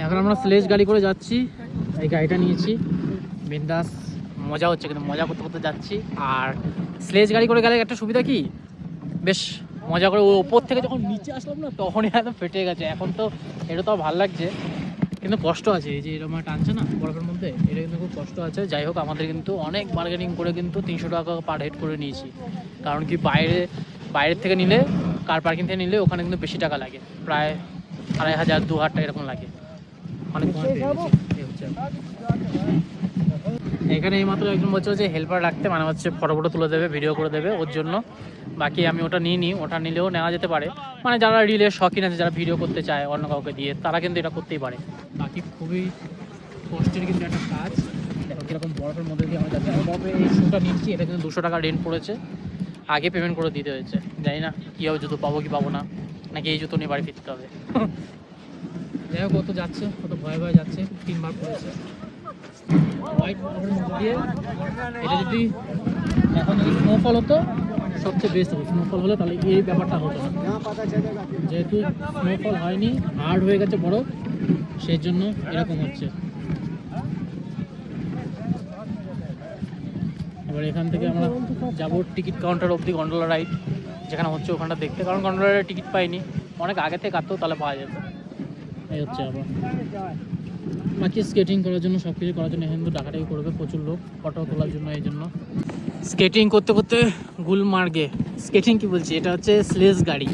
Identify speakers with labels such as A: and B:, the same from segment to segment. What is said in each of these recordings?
A: এখন আমরা স্লেজ গাড়ি করে যাচ্ছি, এই গাড়িটা নিয়েছি, বিন্দাস মজা হচ্ছে, কিন্তু মজা করতে করতে যাচ্ছি। আর স্লেজ গাড়ি করে গেলে একটা সুবিধা কি, বেশ মজা করে ওই ওপর থেকে যখন নিচে আসলাম না তখনই একদম ফেটে গেছে। এখন তো এটা তো ভালো লাগছে, কিন্তু কষ্ট আছে। এই যে এরকম টানছে না বরফের মধ্যে, এটা কিন্তু খুব কষ্ট আছে। যাই হোক, আমাদের কিন্তু অনেক বার্গেনিং করে কিন্তু 300 টাকা পার হেড করে নিয়েছি। কারণ কি, বাইরের থেকে নিলে, কার পার্কিং থেকে নিলে ওখানে কিন্তু বেশি টাকা লাগে, প্রায় 2500 2000 টাকা এরকম লাগে। অনেক এখানে এইমাত্র একজন বলছিল যে হেল্পার রাখতে, মানে হচ্ছে ফটো তুলে দেবে, ভিডিও করে দেবে ওর জন্য। বাকি আমি ওটা নিই, ওটা নিলেও নেওয়া যেতে পারে, মানে যারা রিলের শখিন আছে, যারা ভিডিও করতে চায় অন্য কাউকে দিয়ে, তারা কিন্তু এটা করতেই পারে। বাকি খুবই কষ্টের কিন্তু একটা কাজ। দেখো কীরকম বরফের মধ্যে দিয়ে আমরা যাচ্ছি। বরফে এই শ্যুটা নিচ্ছি, এটা কিন্তু 200 টাকা রেন্ট পড়েছে, আগে পেমেন্ট করে দিতে হয়েছে। জানি না কী হবে, জুতো পাবো কি পাবো না, নাকি এই জুতো নিয়ে বাড়ি ফিরতে হবে। যাই হোক, ও তো যাচ্ছে, ও তো ভয়ে ভয়ে যাচ্ছে, 3 বার পড়েছে হোয়াইট বরফের মধ্যে দিয়ে। এটা যদি এখন যদি স্নোফল হতো সবচেয়ে বেস্ট হতো, স্নোফল হলে তাহলে এই ব্যাপারটা হতো না। যেহেতু স্নোফল হয়নি, হার্ড হয়ে গেছে বরফ, সেই জন্য এরকম হচ্ছে। এবার এখান থেকে আমরা যাবো টিকিট কাউন্টার অবধি, গন্ডোলা রাইড যেখানে হচ্ছে ওখানটা দেখতে, কারণ গন্ডোলা রাইডের টিকিট পাইনি, অনেক আগে থেকে কাটতেও তাহলে পাওয়া যেত। এই হচ্ছে আবার বাকি স্কেটিং করার জন্য, সব কিছু করার জন্য এখানে কিন্তু ডাকাটাকি করবে প্রচুর লোক, ফটো তোলার জন্য। এই জন্য স্কেটিং করতে করতে গুলমার্গে, স্কেটিং কি বলছি, এটা হচ্ছে স্লেজ গাড়ি,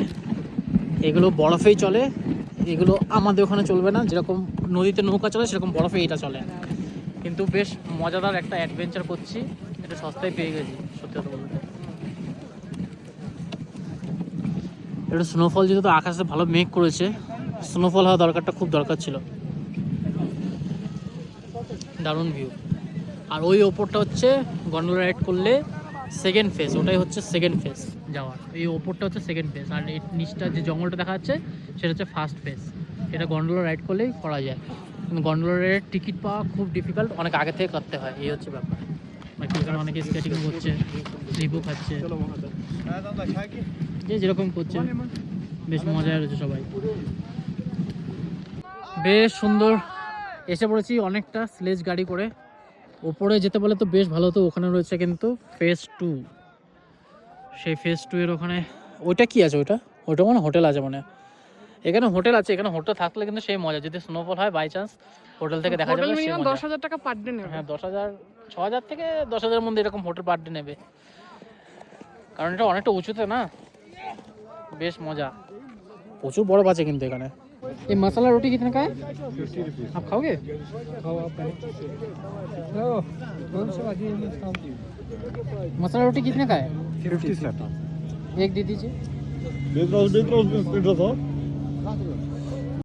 A: এগুলো বরফেই চলে। এগুলো আমাদের ওখানে চলবে না, যেরকম নদীতে নৌকা চলে সেরকম বরফে এটা চলে। কিন্তু বেশ মজাদার একটা অ্যাডভেঞ্চার করছি, এটা সস্তায় পেয়ে গেছি সত্যি কথা বলতে। এটা স্নোফল, যেহেতু আকাশে ভালো মেঘ করেছে, স্নোফল হওয়া দরকারটা খুব দরকার ছিল। দারুণ ভিউ। আর ওই ওপরটা হচ্ছে গন্ডোলা রাইড করলে সেকেন্ড ফেজ, ওটাই হচ্ছে সেকেন্ড ফেজ যাওয়ার। এই ওপরটা হচ্ছে সেকেন্ড ফেজ, আর এই নিচটা যে জঙ্গলটা দেখা যাচ্ছে সেটা হচ্ছে ফার্স্ট ফেজ। এটা গন্ডোলা রাইড করলেই করা যায়, কিন্তু গন্ডোলা রাইডের টিকিট পাওয়া খুব ডিফিকাল্ট, অনেক আগে থেকে করতে হয়, এই হচ্ছে ব্যাপার। বাকি এখানে অনেকে স্কেটিং করছে, স্লিপও খাচ্ছে, যে যেরকম করছে, বেশ মজা রয়েছে সবাই। বেশ সুন্দর এসে পড়েছি অনেকটা স্লেজ গাড়ি করে। ওপরে যেতে বলে তো বেশ ভালো হতো, ওখানে রয়েছে কিন্তু ফেজ 2, সেই ফেজ 2 এর ওখানে ওইটা কি আছে, ওইটা মানে হোটেল আছে, মানে এখানে হোটেল আছে। এখানে হোটেল থাকলে কিন্তু সেই মজা, যদি স্নোফল হয় বাই চান্স, হোটেল থেকে দেখা যাবে।
B: 10,000 টাকা পার ডে নেবে।
A: হ্যাঁ, 10,000 6,000 থেকে 10,000 মধ্যে এরকম হোটেল পার ডে নেবে, কারণ এটা অনেকটা উঁচুতে না, বেশ মজা। প্রচুর বরফ আছে কিন্তু এখানে। ये मसाला रोटी कितने का है?
C: 50 रुपीज।
A: आप खाओगे?
C: खाओ आप पहले। कौन सा आगे में काम दी?
A: मसाला रोटी कितने का है?
C: 50 सेट।
A: एक दे दीजिए।
C: बेद्रोस बेद्रोस बेद्रोस